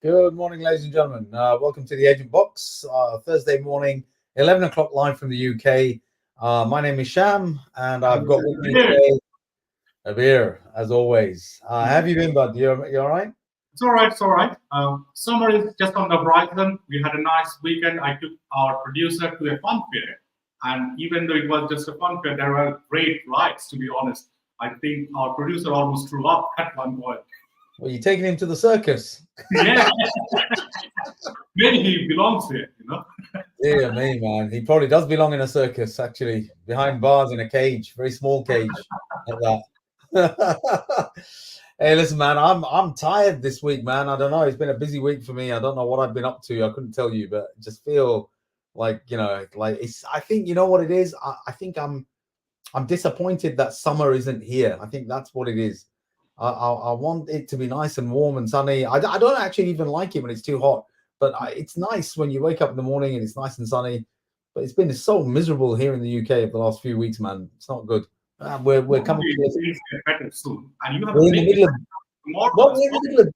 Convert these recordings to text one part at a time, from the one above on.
Good morning, ladies and gentlemen. Welcome to the Agent Box, Thursday morning, 11 o'clock live from the UK. My name is Sham, and I've got with me today Abir, as always. How have you been, bud? You all right? It's all right. It's all right. Summer is just on the horizon. We had a nice weekend. I took our producer to a fun fair. And even though it was just a fun fair, there were great rides, to be honest. I think our producer almost threw up at one point. Well, you're taking him to the circus. Yeah. Maybe he belongs here, Dear me, man. He probably does belong in a circus, actually, behind bars in a cage, very small cage like that. Hey, listen, man, I'm tired this week, man. I don't know. It's been a busy week for me. I don't know what I've been up to. I couldn't tell you, but just feel like, like it's, I think, you know what it is? I think I'm disappointed that summer isn't here. I think that's what it is. I want it to be nice and warm and sunny. I don't actually even like it when it's too hot, but it's nice when you wake up in the morning and it's nice and sunny. But it's been so miserable here in the UK over the last few weeks, man. It's not good. We're coming to better soon, and you have we're in the middle of we're in the middle of,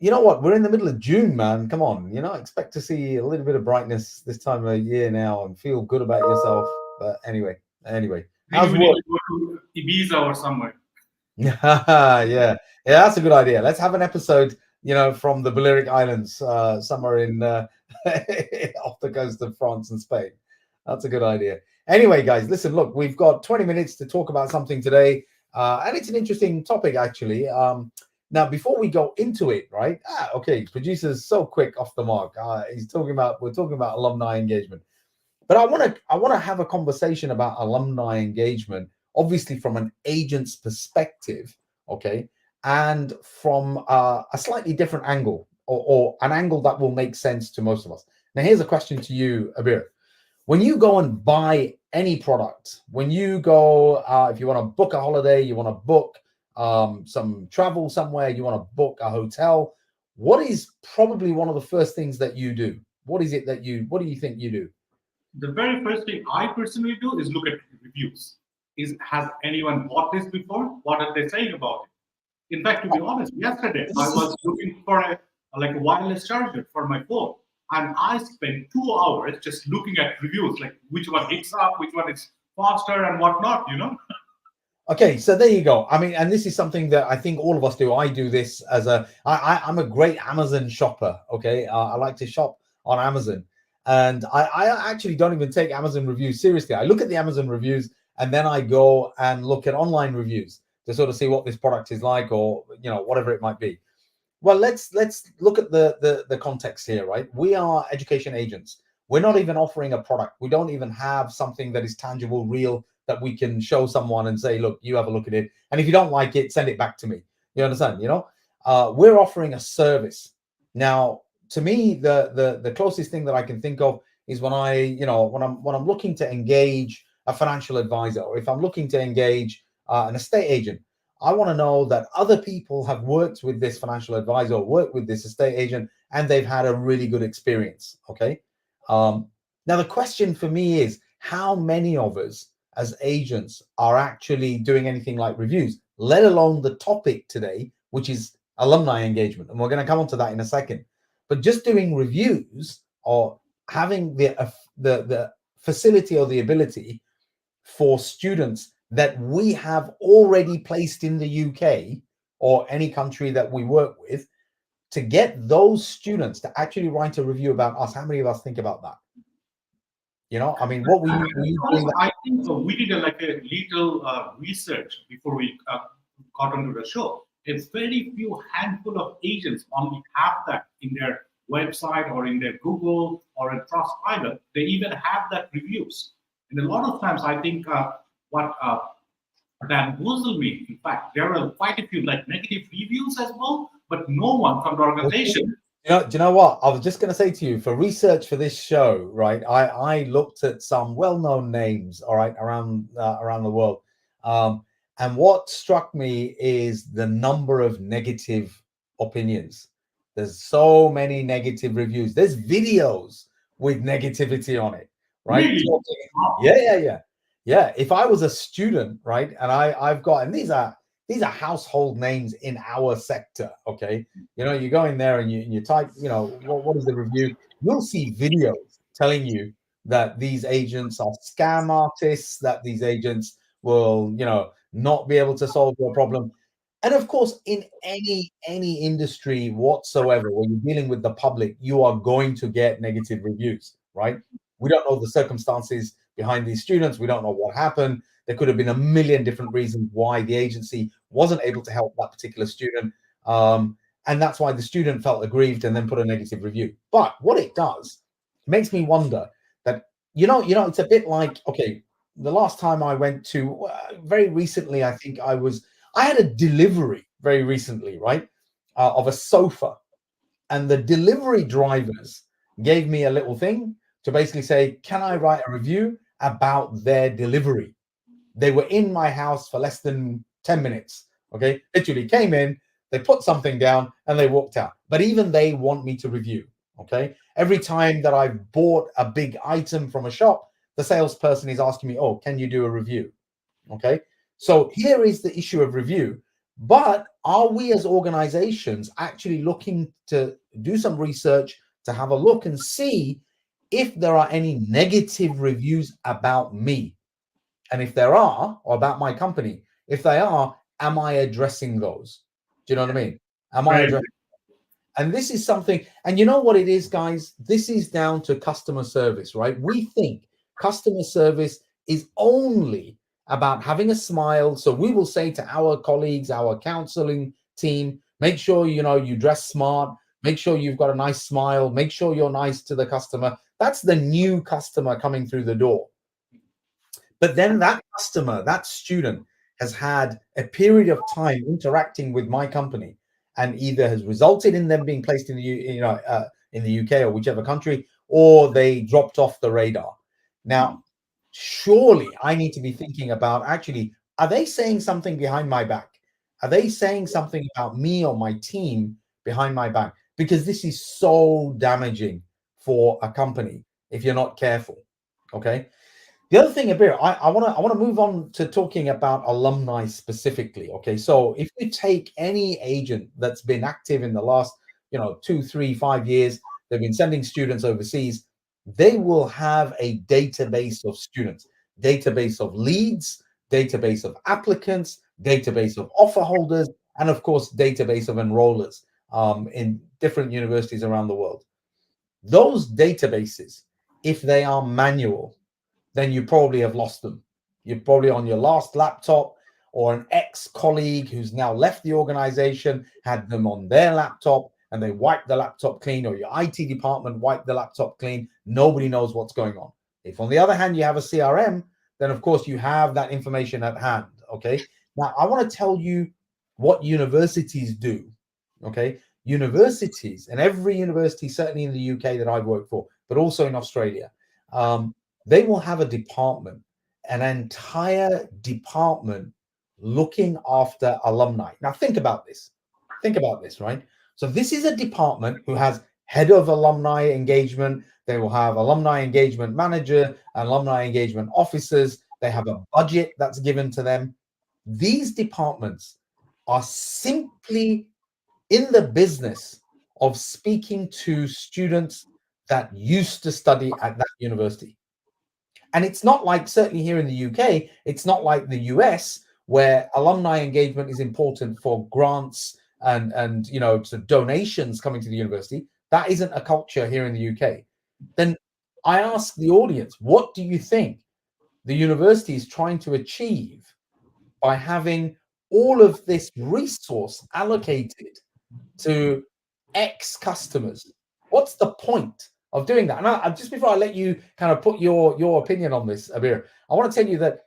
you know what? We're in the middle of June, man. Come on, expect to see a little bit of brightness this time of year now and feel good about yourself. But anyway, how's work? Need to go to Ibiza or somewhere. yeah, that's a good idea. Let's have an episode, from the Balearic Islands, somewhere in off the coast of France and Spain. That's a good idea. Anyway, guys, listen, look, we've got 20 minutes to talk about something today, and it's an interesting topic, actually. Now, before we go into it, right? Okay, producer's so quick off the mark. We're talking about alumni engagement, but I want to have a conversation about alumni engagement, obviously from an agent's perspective, okay, and from a slightly different angle, or an angle that will make sense to most of us. Now, here's a question to you, Abir. When you go and buy any product, when you go, if you want to book a holiday, you want to book some travel somewhere, you want to book a hotel, what is probably one of the first things that you do? What do you think you do? The very first thing I personally do is look at reviews. Has anyone bought this before? What are they saying about it? In fact, to be honest, yesterday I was looking for a wireless charger for my phone, and I spent 2 hours just looking at reviews, like which one hits up, which one is faster, and whatnot. Okay, so there you go. I mean, and this is something that I think all of us do. I do this I'm a great Amazon shopper. Okay, I like to shop on Amazon, and I actually don't even take Amazon reviews seriously. I look at the Amazon reviews, and then I go and look at online reviews to sort of see what this product is like, or whatever it might be. Well, let's look at the context here, right? We are education agents. We're not even offering a product. We don't even have something that is tangible, real, that we can show someone and say, look, you have a look at it, and if you don't like it, send it back to me. You understand? We're offering a service. Now, to me, the closest thing that I can think of is when I'm looking to engage a financial advisor, or if I'm looking to engage an estate agent, I want to know that other people have worked with this financial advisor or worked with this estate agent, and they've had a really good experience. Okay. Now, the question for me is, how many of us as agents are actually doing anything like reviews, let alone the topic today, which is alumni engagement? And we're going to come on to that in a second. But just doing reviews, or having the facility or the ability for students that we have already placed in the UK or any country that we work with, to get those students to actually write a review about us. How many of us think about that? I mean, what were you doing? I think we did a little research before we got onto the show. It's very few handful of agents only have that in their website or in their Google or in Trustpilot. They even have that reviews. And a lot of times, I think what bamboozled me, in fact, there are quite a few negative reviews as well, but no one from the organization. Do you know what? I was just going to say to you, for research for this show, right? I looked at some well-known names, all right, around the world, and what struck me is the number of negative opinions. There's so many negative reviews. There's videos with negativity on it, right? Really? Yeah. If I was a student, right, and I've got, and these are these are household names in our sector. Okay, you go in there and you type, what is the review? You'll see videos telling you that these agents are scam artists, that these agents will, not be able to solve your problem. And of course, in any industry whatsoever, where you're dealing with the public, you are going to get negative reviews, right? We don't know the circumstances behind these students. We don't know what happened. There could have been a million different reasons why the agency wasn't able to help that particular student. And that's why the student felt aggrieved and then put a negative review. But what it does, makes me wonder that, it's a bit like, okay, the last time I went to, very recently, I think I had a delivery very recently, right, of a sofa. And the delivery drivers gave me a little thing to basically say, can I write a review about their delivery? They were in my house for less than 10 minutes. Okay. Literally came in, they put something down and they walked out. But even they want me to review. Okay. Every time that I've bought a big item from a shop, the salesperson is asking me, oh, can you do a review? Okay. So here is the issue of review. But are we as organizations actually looking to do some research to have a look and see if there are any negative reviews about me? And if there are, or about my company, if they are, am I addressing those? Do you know what I mean? Am I Right. addressing? And this is something, and you know what it is, guys? This is down to customer service, right? We think customer service is only about having a smile. So we will say to our colleagues, our counseling team, make sure, you dress smart, make sure you've got a nice smile, make sure you're nice to the customer. That's the new customer coming through the door. But then that customer, that student, has had a period of time interacting with my company, and either has resulted in them being placed in in the UK or whichever country, or they dropped off the radar. Now, surely I need to be thinking about, actually, are they saying something behind my back? Are they saying something about me or my team behind my back? Because this is so damaging for a company if you're not careful. Okay. The other thing, Abir, I want to move on to talking about alumni specifically. Okay, so if you take any agent that's been active in the last, 2, 3, 5 years, they've been sending students overseas, they will have a database of students, database of leads, database of applicants, database of offer holders, and of course, database of enrollers in different universities around the world. Those databases, if they are manual, then you probably have lost them. You're probably on your last laptop, or an ex-colleague who's now left the organization had them on their laptop and they wiped the laptop clean, or your IT department wiped the laptop clean. Nobody knows what's going on. If, on the other hand, you have a CRM, then of course you have that information at hand. Okay. Now, I want to tell you what universities do. Okay. Universities, and every university, certainly in the UK that I've worked for, but also in Australia, they will have a department, an entire department looking after alumni. Now, think about this. Think about this, right? So this is a department who has head of alumni engagement. They will have alumni engagement manager, alumni engagement officers. They have a budget that's given to them. These departments are simply in the business of speaking to students that used to study at that university. And it's not like, certainly here in the UK, it's not like the US, where alumni engagement is important for grants and to donations coming to the university. That isn't a culture here in the UK. Then I ask the audience, what do you think the university is trying to achieve by having all of this resource allocated to X customers? What's the point of doing that? And just before I let you kind of put your opinion on this, Abir, I want to tell you that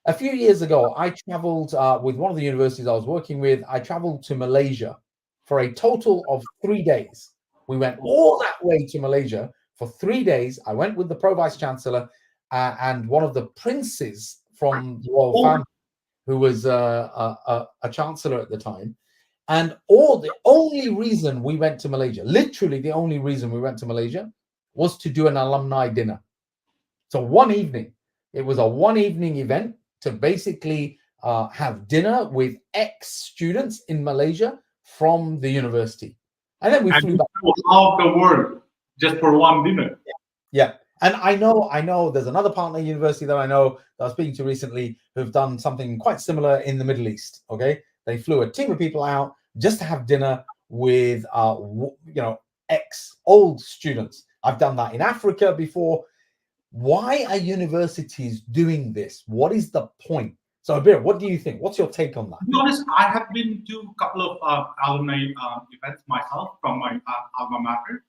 a few years ago, I traveled with one of the universities I was working with. I traveled to Malaysia for a total of 3 days. We went all that way to Malaysia for 3 days. I went with the pro vice chancellor and one of the princes from the royal family, who was a chancellor at the time. And the only reason we went to Malaysia, literally the only reason we went to Malaysia, was to do an alumni dinner. So one evening, it was a one evening event to basically have dinner with X students in Malaysia from the university. And then we And flew back. half the world just for one dinner. Yeah. And I know there's another partner university that I know that I was speaking to recently who've done something quite similar in the Middle East. Okay. They flew a team of people out just to have dinner with, ex old students. I've done that in Africa before. Why are universities doing this? What is the point? So, Abir, what do you think? What's your take on that? To be honest, I have been to a couple of alumni events myself from my alma mater.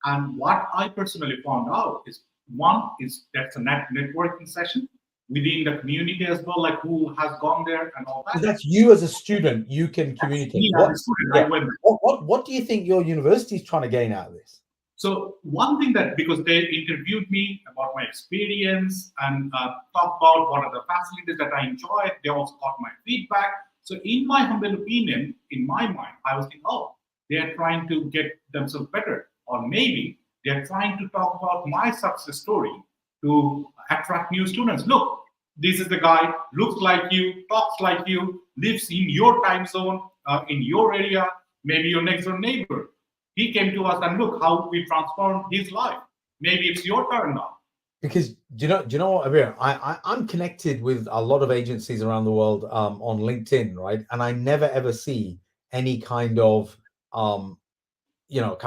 And what I personally found out is one is that's a networking session within the community as well, like who has gone there and all So that. that's you as a student, you can communicate. Me as a student, I went there. What do you think your university is trying to gain out of this? So one thing that, because they interviewed me about my experience and talked about what are the facilities that I enjoyed, they also got my feedback. So in my humble opinion, in my mind, I was thinking, oh, they are trying to get themselves better. Or maybe they're trying to talk about my success story to attract new students. Look, this is the guy, looks like you, talks like you, lives in your time zone, in your area, maybe your next door neighbor. He came to us and look how we transformed his life. Maybe it's your turn now. Because do you know what, Abir? I'm connected with a lot of agencies around the world on LinkedIn, right? And I never ever see any kind of kind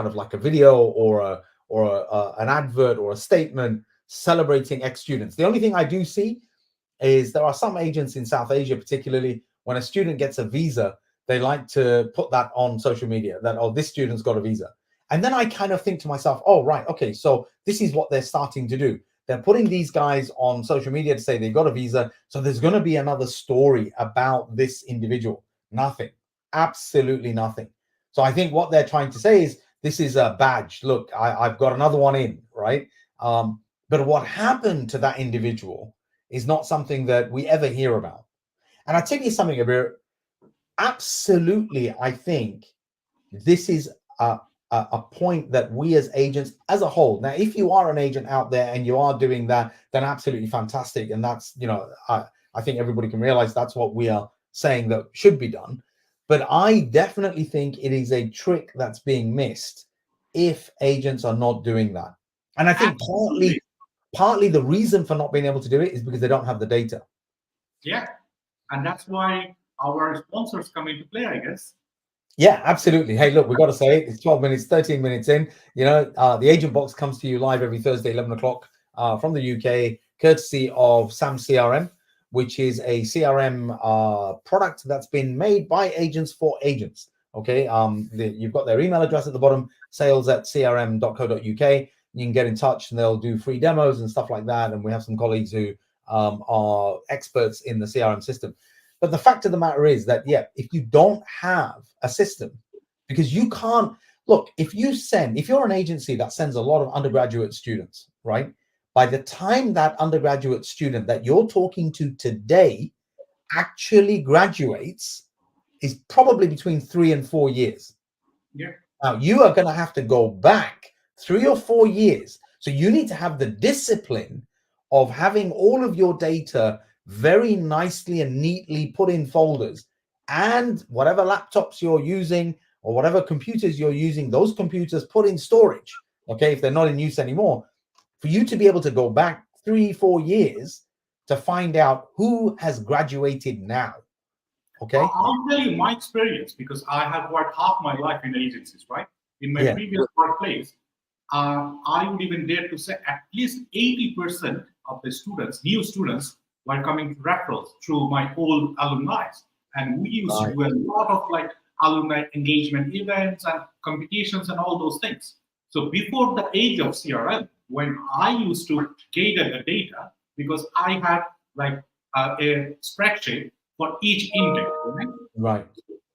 of like a video or an advert or a statement celebrating ex-students. The only thing I do see is there are some agents in South Asia, particularly when a student gets a visa, they like to put that on social media that, oh, this student's got a visa. And then I kind of think to myself, oh, right, okay, so this is what they're starting to do. They're putting these guys on social media to say they've got a visa. So there's going to be another story about this individual. Nothing, absolutely nothing. So I think what they're trying to say is this is a badge. Look, I've got another one in, right? But what happened to that individual is not something that we ever hear about. And I tell you something, Abir, absolutely, I think this is a point that we as agents as a whole. Now, if you are an agent out there and you are doing that, then absolutely fantastic. And that's, I think everybody can realize that's what we are saying that should be done. But I definitely think it is a trick that's being missed if agents are not doing that. And I think partly the reason for not being able to do it is because they don't have the data. Yeah. And that's why our sponsors come into play, I guess. Yeah, absolutely. Hey, look, we've got to say it. It's 12 minutes, 13 minutes in. The Agent Box comes to you live every Thursday, 11 o'clock from the UK, courtesy of Sam CRM, which is a CRM product that's been made by agents for agents. Okay. You've got their email address at the bottom, sales@crm.co.uk. You can get in touch and they'll do free demos and stuff like that. And we have some colleagues who are experts in the CRM system. But the fact of the matter is that, if you don't have a system, because you can't look, if you're an agency that sends a lot of undergraduate students, right? By the time that undergraduate student that you're talking to today actually graduates is probably between 3 and 4 years. Yeah. Now you are going to have to go back 3 or 4 years. So you need to have the discipline of having all of your data very nicely and neatly put in folders, and whatever laptops you're using or whatever computers you're using, those computers put in storage. Okay. If they're not in use anymore, for you to be able to go back 3-4 years to find out who has graduated now. Okay. I'll tell you my experience because I have worked half my life in agencies, right? In my previous workplace, I would even dare to say at least 80% of the students, new students, were coming to referrals through my old alumni. And we used to do a lot of like alumni engagement events and competitions and all those things. So before the age of CRM, when I used to gather the data, because I had like a spreadsheet for each intake, right?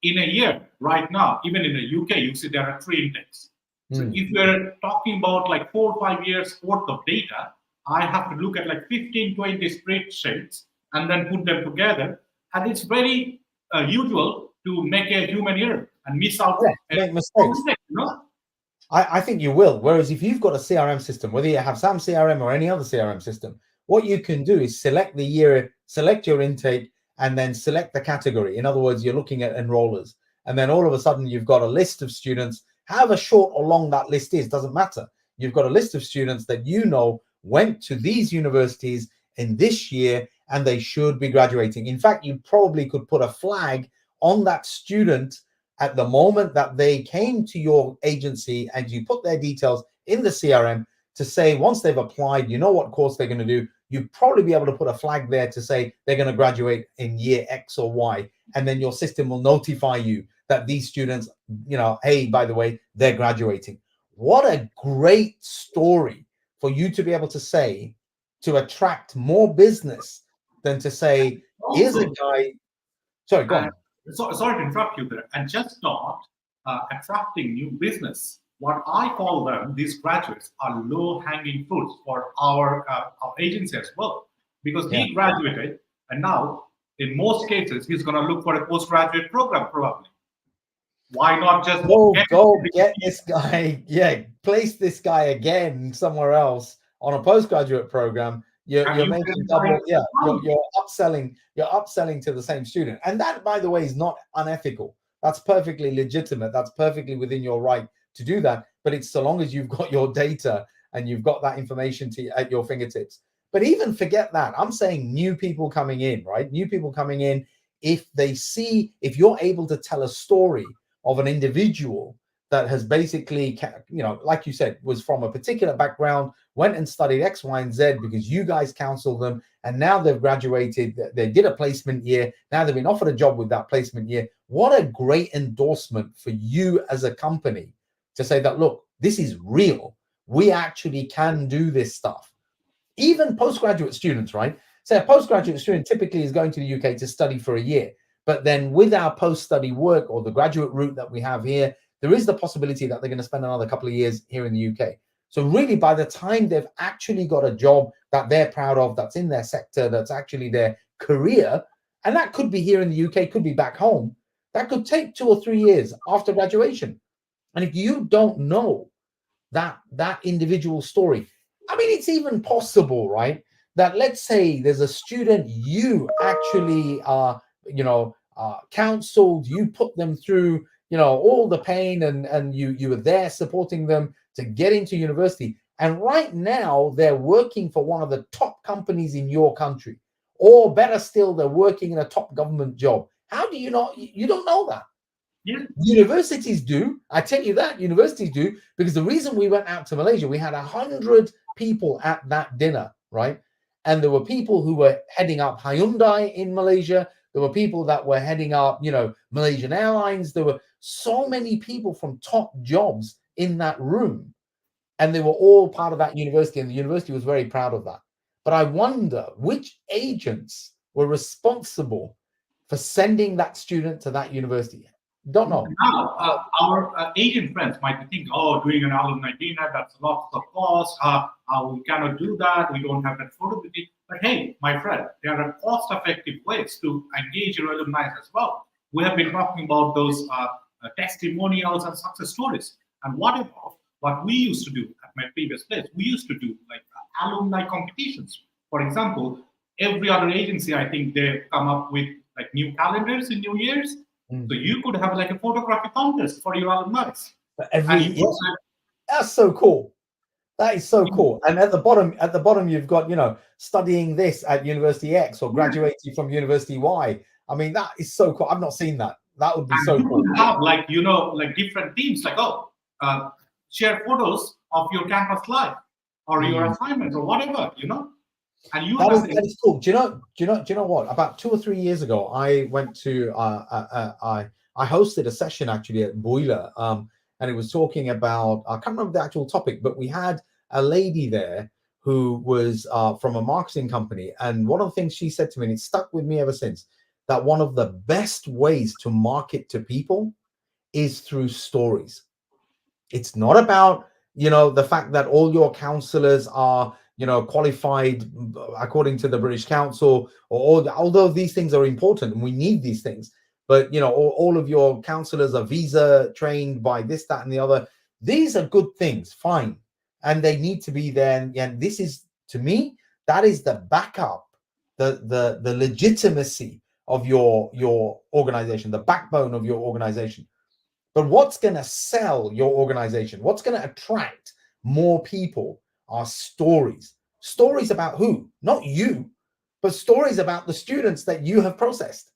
In a year, right now, even in the UK, you see there are 3 intakes. So if we're talking about like 4 or 5 years worth of data, I have to look at like 15, 20 spreadsheets and then put them together. And it's very usual to make a human error and miss out. Make mistakes. I think you will. Whereas if you've got a CRM system, whether you have SAM CRM or any other CRM system, what you can do is select the year, select your intake, and then select the category. In other words, you're looking at enrollers, and then all of a sudden you've got a list of students, however short or long that list is, doesn't matter. You've got a list of students that you know went to these universities in this year, and they should be graduating. In fact, you probably could put a flag on that student at the moment that they came to your agency, and you put their details in the CRM to say, once they've applied, you know what course they're going to do. You'd probably be able to put a flag there to say they're going to graduate in year X or Y. And then your system will notify you that these students, you know, hey, by the way, they're graduating. What a great story for you to be able to say, to attract more business than to say, here's a guy. Sorry, go on. Sorry to interrupt you there. And just not attracting new business. What I call them, these graduates, are low-hanging fruits for our agency as well, because he graduated, and now in most cases he's going to look for a postgraduate program probably. Why not just get this guy? Yeah, place this guy again somewhere else on a postgraduate program. You're making double. Yeah, you're upselling. You're upselling to the same student, and that, by the way, is not unethical. That's perfectly legitimate. That's perfectly within your right to do that. But it's so long as you've got your data and you've got that information at your fingertips. But even forget that. I'm saying new people coming in, right? New people coming in. If if you're able to tell a story of an individual that has basically, you know, like you said, was from a particular background, went and studied X, Y, and Z because you guys counseled them, and now they've graduated, they did a placement year, now they've been offered a job with that placement year. What a great endorsement for you as a company to say that, look, this is real. We actually can do this stuff. Even postgraduate students, right? Say a postgraduate student typically is going to the UK to study for a year. But then with our post-study work or the graduate route that we have here, there is the possibility that they're going to spend another couple of years here in the UK. So really, by the time they've actually got a job that they're proud of, that's in their sector, that's actually their career, and that could be here in the UK, could be back home, that could take 2 or 3 years after graduation. And if you don't know that individual story, I mean, it's even possible, right, that let's say there's a student you actually counseled, you put them through, you know, all the pain, and you were there supporting them to get into university, and right now they're working for one of the top companies in your country, or better still, they're working in a top government job. How do you not? You don't know that. Yeah. Universities do. I tell you that universities do, because the reason we went out to Malaysia, we had 100 people at that dinner, right? And there were people who were heading up Hyundai in Malaysia. There were people that were heading up, you know, Malaysian Airlines. There were so many people from top jobs in that room, and they were all part of that university, and the university was very proud of that. But I wonder which agents were responsible for sending that student to that university. Don't know. Now, our agent friends might be thinking, oh, doing an alumni dinner, that's lots of cost. We cannot do that. We don't have that affordability. But hey, my friend, there are cost-effective ways to engage your alumni as well. We have been talking about those testimonials and success stories. And what we used to do at my previous place, we used to do like alumni competitions. For example, every other agency, I think they come up with like new calendars in New Year's. So you could have like a photography contest for your alumni. That's so cool. That is so cool. And at the bottom, you've got, you know, studying this at University X or graduating from University Y. I mean, that is so cool. I've not seen that. That would be so cool. Have like, you know, like different themes, like share photos of your campus life or your assignments or whatever, you know. And that is cool. Do you know what? About 2 or 3 years ago, I went to I hosted a session actually at Boiler, and it was talking about, I can't remember the actual topic, but we had a lady there who was from a marketing company, and one of the things she said to me, and it stuck with me ever since, that one of the best ways to market to people is through stories. It's not about, you know, the fact that all your counselors are, you know, qualified according to the British Council, although these things are important and we need these things, but, you know, all of your counselors are visa trained by this, that, and the other. These are good things, fine, and they need to be there. And this is, to me, that is the backup, the legitimacy of your organization, the backbone of your organization. But what's going to sell your organization, what's going to attract more people are stories. Stories about who? Not you, but stories about the students that you have processed.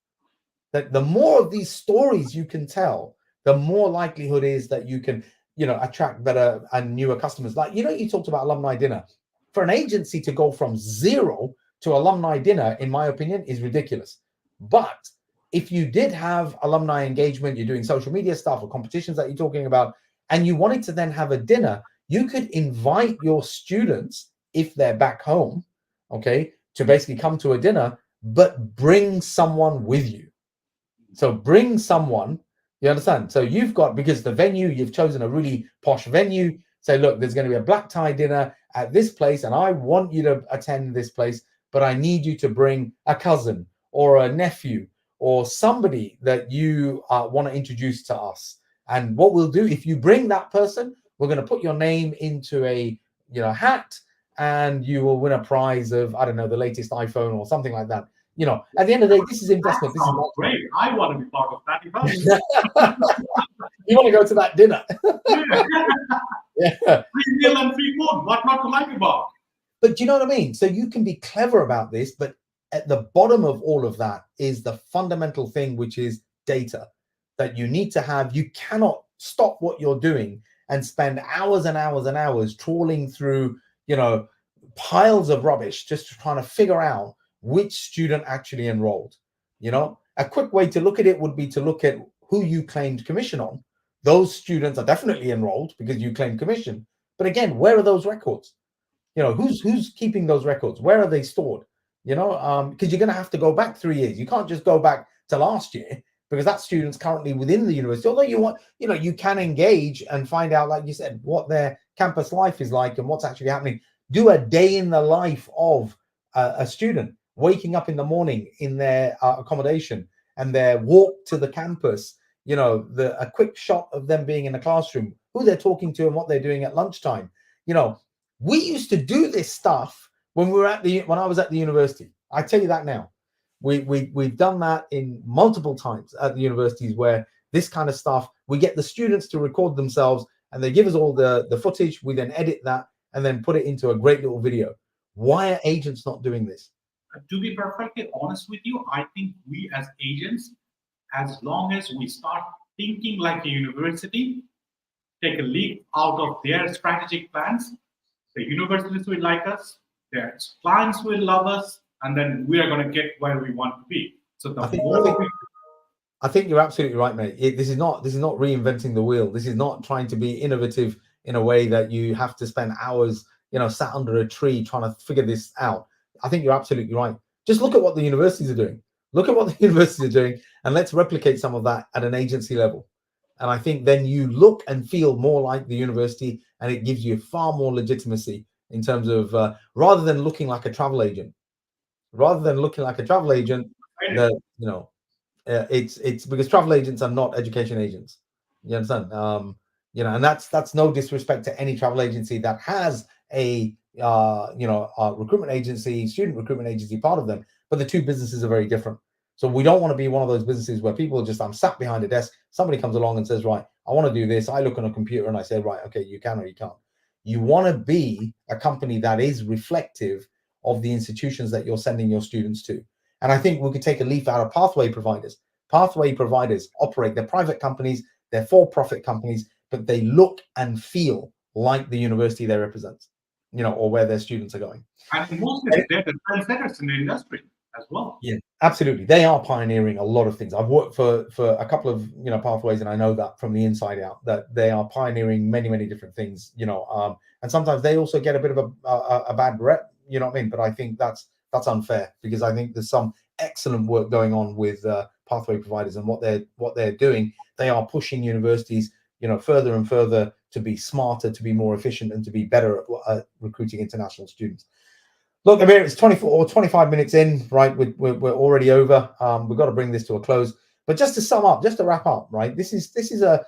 That the more of these stories you can tell, the more likelihood is that you can, attract better and newer customers. Like, you talked about alumni dinner. For an agency to go from zero to alumni dinner, in my opinion, is ridiculous. But if you did have alumni engagement, you're doing social media stuff or competitions that you're talking about, and you wanted to then have a dinner, you could invite your students, if they're back home, okay, to basically come to a dinner, but bring someone with you. So bring someone, you understand? So you've got, because the venue, you've chosen a really posh venue. Say, look, there's going to be a black tie dinner at this place, and I want you to attend this place, but I need you to bring a cousin or a nephew or somebody that you want to introduce to us. And what we'll do, if you bring that person, we're going to put your name into a hat, and you will win a prize of, I don't know, the latest iPhone or something like that. At the end of the day, this is investment. This is great. I want to be part of that. You want to go to that dinner? Yeah. Free meal and free food. What not to like about? But do you know what I mean? So you can be clever about this, but at the bottom of all of that is the fundamental thing, which is data that you need to have. You cannot stop what you're doing and spend hours and hours and hours trawling through, piles of rubbish just trying to figure out which student actually enrolled. A quick way to look at it would be to look at who you claimed commission on. Those students are definitely enrolled because you claimed commission. But again, where are those records? Who's keeping those records? Where are they stored? Because you're going to have to go back 3 years. You can't just go back to last year, because that student's currently within the university. Although you can engage and find out, like you said, what their campus life is like and what's actually happening. Do a day in the life of a student, waking up in the morning in their accommodation and their walk to the campus, a quick shot of them being in the classroom, who they're talking to and what they're doing at lunchtime. We used to do this stuff when I was at the university. I tell you that now. We've done that in multiple times at the universities, where this kind of stuff, we get the students to record themselves and they give us all the footage. We then edit that and then put it into a great little video. Why are agents not doing this? To be perfectly honest with you, I think we as agents, as long as we start thinking like a university, take a leap out of their strategic plans, the universities will like us, their clients will love us, and then we are going to get where we want to be. So I think you're absolutely right, mate. This is not reinventing the wheel. This is not trying to be innovative in a way that you have to spend hours, sat under a tree trying to figure this out. I think you're absolutely right. Just look at what the universities are doing. Look at what the universities are doing, and let's replicate some of that at an agency level. And I think then you look and feel more like the university, and it gives you far more legitimacy in terms of rather than looking like a travel agent. It's because travel agents are not education agents. You understand? And that's no disrespect to any travel agency that has a recruitment agency, student recruitment agency part of them, but the two businesses are very different. So we don't want to be one of those businesses where people just, I'm sat behind a desk, somebody comes along and says, right, I want to do this. I look on a computer and I say, right, okay, you can or you can't. You want to be a company that is reflective of the institutions that you're sending your students to. And I think we could take a leaf out of pathway providers. Pathway providers operate, they're private companies, they're for-profit companies, but they look and feel like the university they represent, or where their students are going. And mostly they're the trendsetters in the industry as well. Yeah, absolutely. They are pioneering a lot of things. I've worked for a couple of pathways, and I know that from the inside out that they are pioneering many different things. And sometimes they also get a bit of a bad rep. You know what I mean? But I think that's unfair, because I think there's some excellent work going on with pathway providers and what they're doing. They are pushing universities, further and further to be smarter, to be more efficient, and to be better at recruiting international students. Look, Amir, it's 24 or 25 minutes in, right? We're already over. We've got to bring this to a close. But just to sum up, just to wrap up, right? This is a,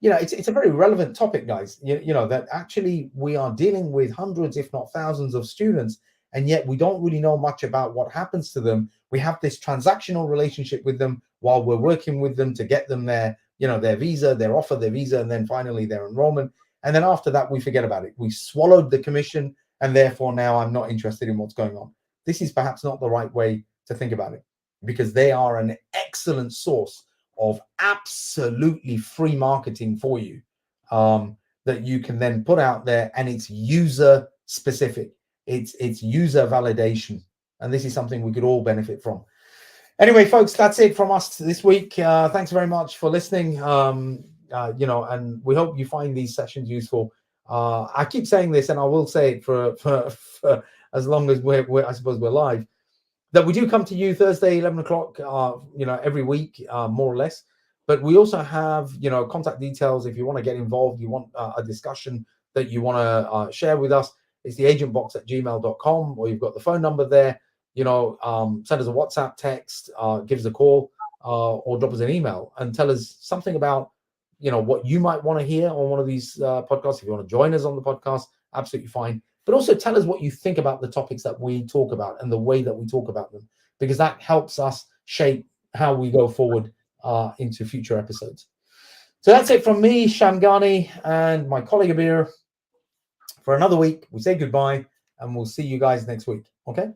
it's a very relevant topic, guys. That actually we are dealing with hundreds, if not thousands, of students, and yet we don't really know much about what happens to them. We have this transactional relationship with them while we're working with them to get them their, their visa, their offer, their visa, and then finally their enrollment. And then after that, we forget about it. We swallowed the commission, and therefore now I'm not interested in what's going on. This is perhaps not the right way to think about it, because they are an excellent source of absolutely free marketing for you, that you can then put out there, and it's user specific. It's user validation, and this is something we could all benefit from. Anyway, folks, that's it from us this week. Thanks very much for listening. And we hope you find these sessions useful. I keep saying this, and I will say it for as long as we're I suppose we're live, that we do come to you Thursday, 11 o'clock, every week, more or less. But we also have, contact details if you want to get involved, you want a discussion that you want to share with us. It's theagentbox@gmail.com, or you've got the phone number there. Send us a WhatsApp text, give us a call, or drop us an email and tell us something about, what you might want to hear on one of these podcasts. If you want to join us on the podcast, absolutely fine. But also tell us what you think about the topics that we talk about and the way that we talk about them, because that helps us shape how we go forward into future episodes. So that's it from me, Shamgani, and my colleague Abir. For another week, we say goodbye, and we'll see you guys next week. Okay?